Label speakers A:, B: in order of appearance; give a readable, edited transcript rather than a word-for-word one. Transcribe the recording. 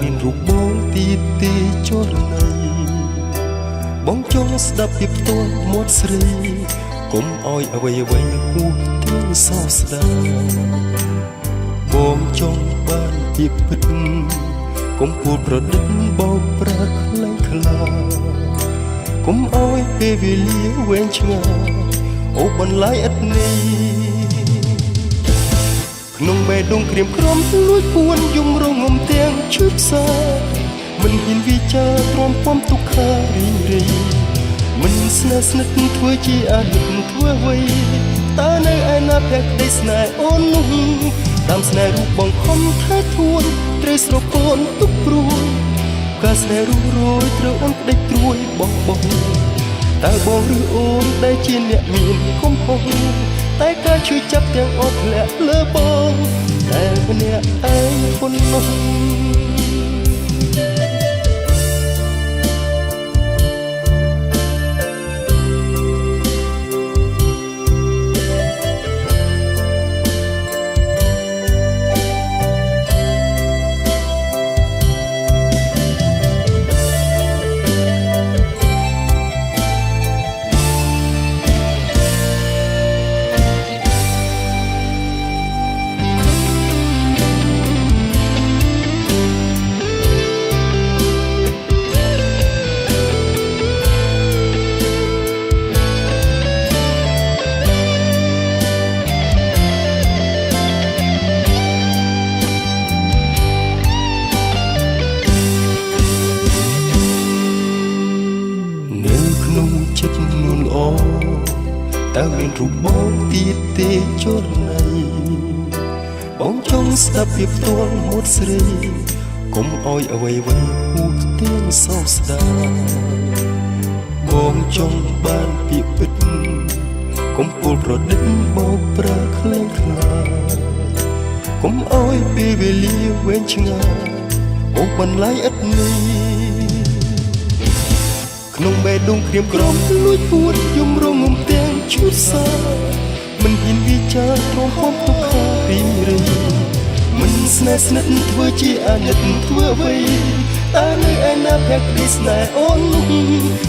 A: មានរូបបងទីទីចរណៃបងចង់ស្ដាប់ពីផ្ទាល់មាត់ស្រីកុំអោយអ្វីអ្វីហួសទាំងសោកស្ដាយបងចង់បានពីពិតកុំពួតប្រឌិតបោកប្រាស់ខ្លាំងខ្លាកុំអោយពេលវេលាវែងឆ្ងាយអូបន្លាយឥតនេះក្នុងបេះដូងក្រៀមក្រំលួចពួនយំរងំទាំងឈឺផ្សាមិនហ៊ានវិចារទ្រាំពំទុក្ខារីងរីមិនស្នេហ៍ស្និទ្ធធ្វើជាអាណិតធ្វើអ្វីតើនៅឯណាភក្តីស្នេហ៍អូននោះតាមស្នេហ៍រូបបងខំថែទួនត្រូវស្រពូនទុកព្រួយការស្នេហ៍រួសរយត្រូវអូនក្តីត្រួយបងតើបងឬអូនដែលជាអ្នកមានកំហុសតែការជួយចាប់ទាំងអស់ធ្លាក់លើបងតែម្នាក់ឯងប៉ុណ្ណោះចិត្តនួនល្អតើមានរូបបងទៀតទេចរណៃបងចង់ស្ដាប់ពីផ្ទាល់មាត់ស្រីកុំអោយអ្វីអ្វីហួសទាំងសោកស្ដាយបងចង់បានពីពិតកុំពួលប្រឌិតបោកប្រាស់ខ្លាំងខ្លាកុំអោយពេលវេលាវែងឆ្ងាយអូបន្លាយឥតនេះក្នុងបេះដូងក្រៀមក្រំលួចពួនយំរងំទាំងឈឺសាមិនហ៊ានវិចារទ្រាំពំទុក្ខារីងរីមិនស្នេហ៍ស្និទ្ធធ្វើជាអាណិតធ្វើអ្វីតើនៅឯណាភក្តីស្នេហ៍អូននោះ